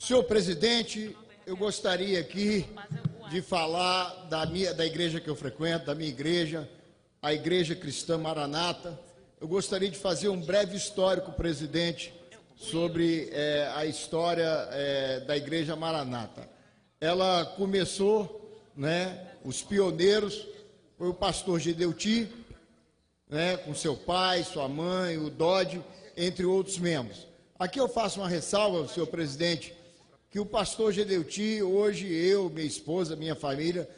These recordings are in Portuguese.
Senhor presidente, eu gostaria aqui de falar da igreja que eu frequento, da minha igreja, a Igreja Cristã Maranata. Eu gostaria de fazer um breve histórico, presidente, sobre a história da Igreja Maranata. Ela começou, os pioneiros, foi o pastor Gedeuti, com seu pai, sua mãe, o Dodge, entre outros membros. Aqui eu faço uma ressalva, senhor presidente, que o pastor Gedeuti, hoje eu, minha esposa, minha família,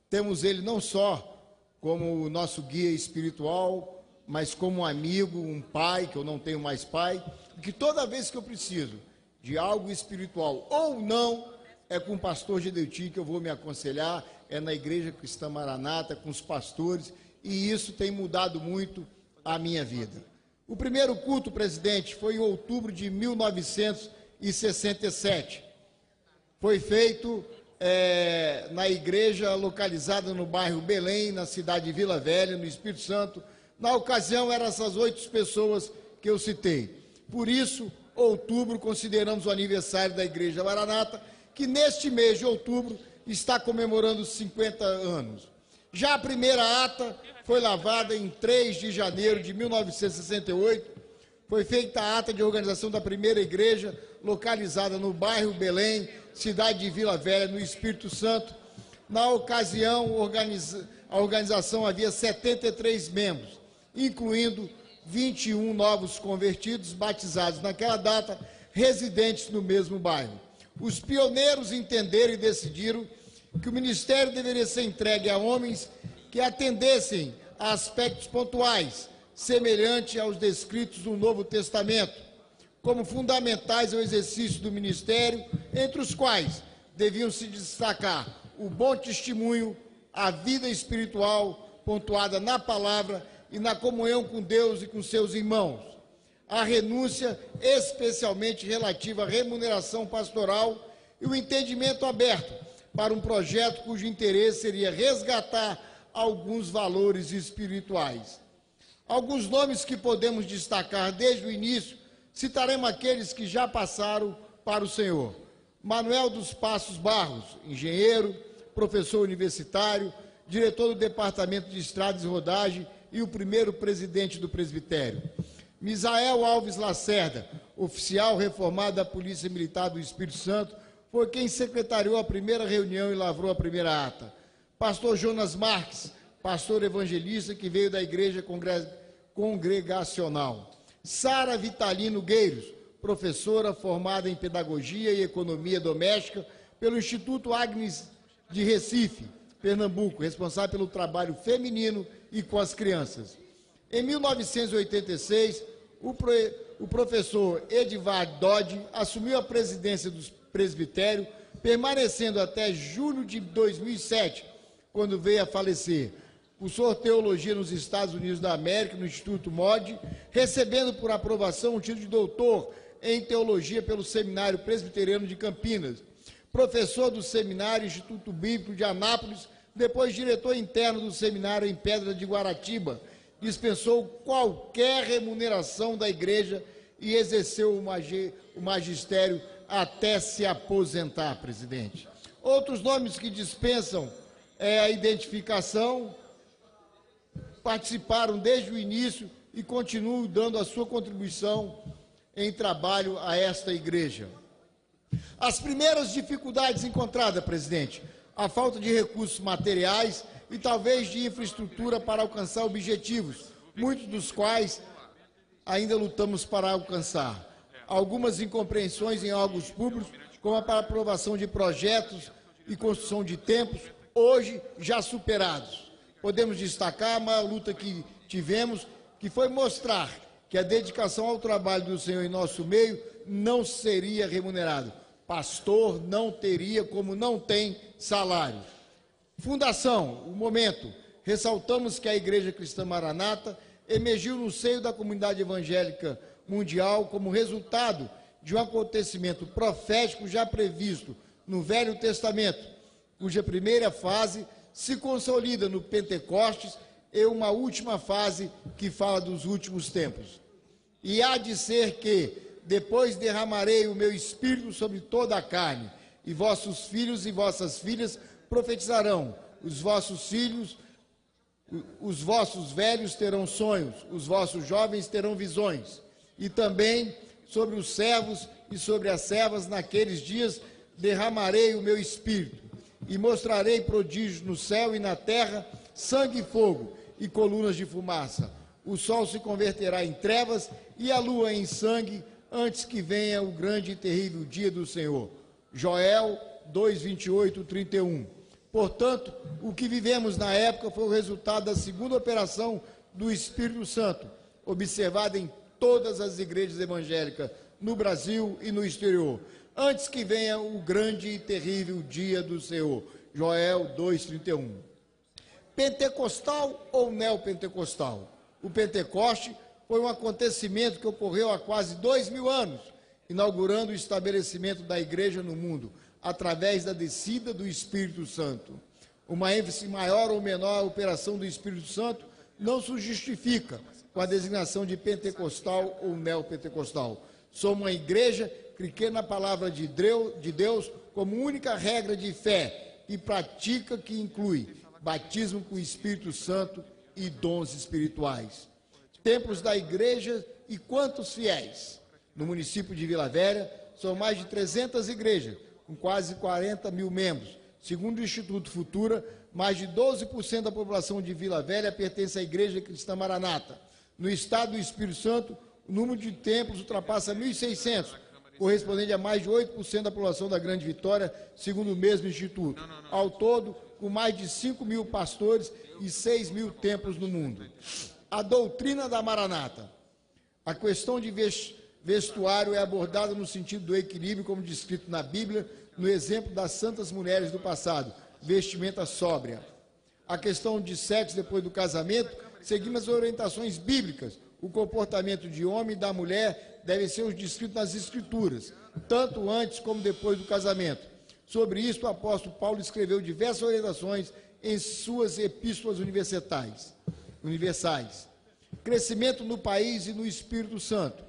temos ele não só como o nosso guia espiritual, mas como um amigo, um pai, que eu não tenho mais pai, que toda vez que eu preciso de algo espiritual ou não, é com o pastor Gedeuti que eu vou me aconselhar, é na Igreja Cristã Maranata, com os pastores, e isso tem mudado muito a minha vida. O primeiro culto, presidente, foi em outubro de 1967. Foi feito na igreja localizada no bairro Belém, na cidade de Vila Velha, no Espírito Santo. Na ocasião, eram essas 8 pessoas que eu citei. Por isso, outubro, consideramos o aniversário da Igreja Maranata, que neste mês de outubro está comemorando 50 anos. Já a primeira ata foi lavada em 3 de janeiro de 1968. Foi feita a ata de organização da primeira igreja, localizada no bairro Belém, cidade de Vila Velha, no Espírito Santo. Na ocasião, a organização havia 73 membros, incluindo 21 novos convertidos, batizados naquela data, residentes no mesmo bairro. Os pioneiros entenderam e decidiram que o ministério deveria ser entregue a homens que atendessem a aspectos pontuais, semelhante aos descritos no Novo Testamento, como fundamentais ao exercício do ministério, entre os quais deviam se destacar o bom testemunho, a vida espiritual pontuada na palavra e na comunhão com Deus e com seus irmãos, a renúncia especialmente relativa à remuneração pastoral e o entendimento aberto para um projeto cujo interesse seria resgatar alguns valores espirituais. Alguns nomes que podemos destacar desde o início, citaremos aqueles que já passaram para o Senhor. Manuel dos Passos Barros, engenheiro, professor universitário, diretor do Departamento de Estradas e Rodagem e o primeiro presidente do presbitério. Misael Alves Lacerda, oficial reformado da Polícia Militar do Espírito Santo, foi quem secretariou a primeira reunião e lavrou a primeira ata. Pastor Jonas Marques, pastor evangelista que veio da Igreja Congregacional. Sara Vitalino Gueiros, professora formada em Pedagogia e Economia Doméstica pelo Instituto Agnes de Recife, Pernambuco, responsável pelo trabalho feminino e com as crianças. Em 1986, o professor Edivar Dodge assumiu a presidência do presbitério, permanecendo até julho de 2007, quando veio a falecer. Cursou teologia nos Estados Unidos da América, no Instituto MOD, recebendo por aprovação o título de doutor em teologia pelo Seminário Presbiteriano de Campinas. Professor do Seminário Instituto Bíblico de Anápolis, depois diretor interno do seminário em Pedra de Guaratiba. Dispensou qualquer remuneração da igreja e exerceu o magistério até se aposentar, presidente. Outros nomes que dispensam a identificação, participaram desde o início e continuam dando a sua contribuição em trabalho a esta igreja. As primeiras dificuldades encontradas, presidente, a falta de recursos materiais e talvez de infraestrutura para alcançar objetivos, muitos dos quais ainda lutamos para alcançar. Algumas incompreensões em órgãos públicos, como a aprovação de projetos e construção de templos, hoje já superados. Podemos destacar uma luta que tivemos, que foi mostrar que a dedicação ao trabalho do Senhor em nosso meio não seria remunerado. Pastor não teria, como não tem, salário. Fundação, o momento. Ressaltamos que a Igreja Cristã Maranata emergiu no seio da comunidade evangélica mundial como resultado de um acontecimento profético já previsto no Velho Testamento, cuja primeira fase se consolida no Pentecostes e uma última fase que fala dos últimos tempos. E há de ser que, depois derramarei o meu espírito sobre toda a carne, e vossos filhos e vossas filhas profetizarão, os vossos velhos terão sonhos, os vossos jovens terão visões, e também sobre os servos e sobre as servas naqueles dias derramarei o meu espírito, e mostrarei prodígios no céu e na terra, sangue e fogo, e colunas de fumaça. O sol se converterá em trevas e a lua em sangue, antes que venha o grande e terrível dia do Senhor. Joel 2, 28, 31. Portanto, o que vivemos na época foi o resultado da segunda operação do Espírito Santo, observada em todas as igrejas evangélicas no Brasil e no exterior, antes que venha o grande e terrível dia do Senhor. Joel 2, 31. Pentecostal ou neopentecostal? O Pentecoste foi um acontecimento que ocorreu há quase 2000 anos, inaugurando o estabelecimento da igreja no mundo, através da descida do Espírito Santo. Uma ênfase maior ou menor à operação do Espírito Santo não se justifica com a designação de pentecostal ou neopentecostal. Somos uma igreja que crê na palavra de Deus como única regra de fé e prática, que inclui batismo com o Espírito Santo e dons espirituais. Templos da igreja e quantos fiéis? No município de Vila Velha, são mais de 300 igrejas, com quase 40 mil membros. Segundo o Instituto Futura, mais de 12% da população de Vila Velha pertence à Igreja Cristã Maranata. No estado do Espírito Santo, o número de templos ultrapassa 1.600, correspondente a mais de 8% da população da Grande Vitória, segundo o mesmo instituto. Ao todo, com mais de 5 mil pastores e 6 mil templos no mundo. A doutrina da Maranata. A questão de vestuário é abordada no sentido do equilíbrio, como descrito na Bíblia, no exemplo das santas mulheres do passado, vestimenta sóbria. A questão de sexo depois do casamento, seguimos as orientações bíblicas. O comportamento de homem e da mulher deve ser os descritos nas Escrituras, tanto antes como depois do casamento. Sobre isso, o apóstolo Paulo escreveu diversas orientações em suas epístolas universais. Crescimento no país e no Espírito Santo.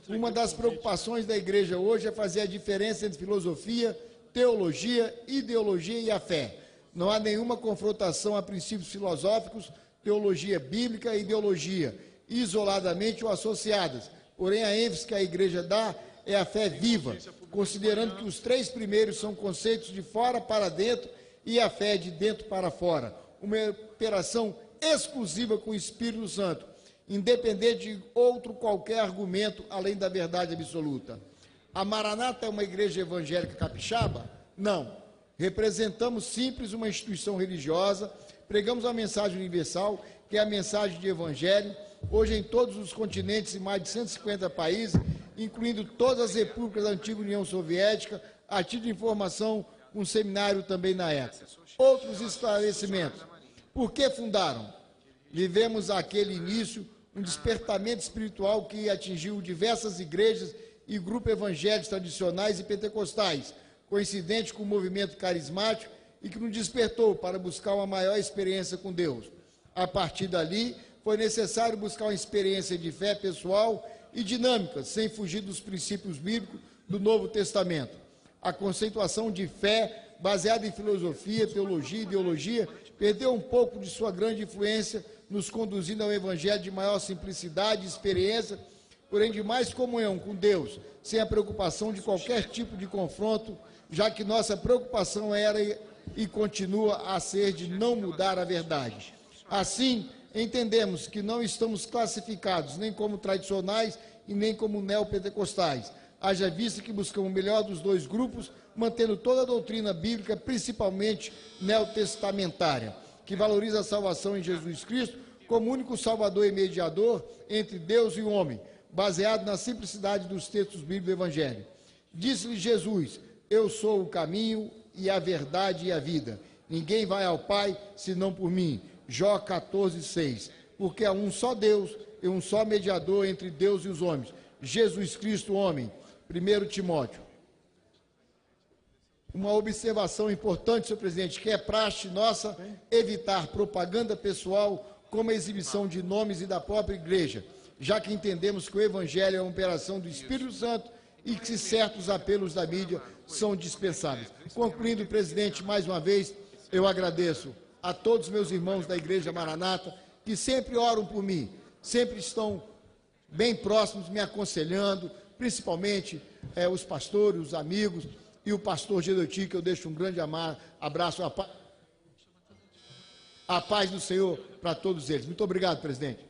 Uma das preocupações da igreja hoje é fazer a diferença entre filosofia, teologia, ideologia e a fé. Não há nenhuma confrontação a princípios filosóficos, teologia bíblica e ideologia, isoladamente ou associadas. Porém, a ênfase que a igreja dá é a fé viva, considerando que os 3 primeiros são conceitos de fora para dentro e a fé de dentro para fora. Uma operação exclusiva com o Espírito Santo, independente de outro qualquer argumento além da verdade absoluta. A Maranata é uma igreja evangélica capixaba? Não. Representamos simples uma instituição religiosa, pregamos a mensagem universal, que é a mensagem de evangelho, hoje em todos os continentes e mais de 150 países, incluindo todas as repúblicas da antiga União Soviética, a título de informação, um seminário também na época. Outros esclarecimentos. Por que fundaram? Vivemos aquele início, um despertamento espiritual que atingiu diversas igrejas e grupos evangélicos tradicionais e pentecostais, coincidente com o movimento carismático e que nos despertou para buscar uma maior experiência com Deus. A partir dali, foi necessário buscar uma experiência de fé pessoal e dinâmica, sem fugir dos princípios bíblicos do Novo Testamento. A conceituação de fé, baseada em filosofia, teologia e ideologia, perdeu um pouco de sua grande influência, nos conduzindo ao evangelho de maior simplicidade e experiência, porém de mais comunhão com Deus, sem a preocupação de qualquer tipo de confronto, já que nossa preocupação era e continua a ser de não mudar a verdade. Assim, entendemos que não estamos classificados nem como tradicionais e nem como neopentecostais, haja vista que buscamos o melhor dos dois grupos, mantendo toda a doutrina bíblica, principalmente neotestamentária, que valoriza a salvação em Jesus Cristo como único salvador e mediador entre Deus e o homem, baseado na simplicidade dos textos bíblicos do Evangelho. Disse-lhe Jesus: eu sou o caminho e a verdade e a vida. Ninguém vai ao Pai senão por mim. Jó 14, 6. Porque há um só Deus e um só mediador entre Deus e os homens, Jesus Cristo, homem. 1 Timóteo. Uma observação importante, senhor presidente, que é praxe nossa evitar propaganda pessoal como a exibição de nomes e da própria igreja, já que entendemos que o Evangelho é uma operação do Espírito Santo e que certos apelos da mídia são dispensáveis. Concluindo, presidente, mais uma vez, eu agradeço a todos meus irmãos da Igreja Maranata, que sempre oram por mim, sempre estão bem próximos, me aconselhando, principalmente os pastores, os amigos, e o pastor Gedoti, que eu deixo um grande abraço, a paz do Senhor para todos eles. Muito obrigado, presidente.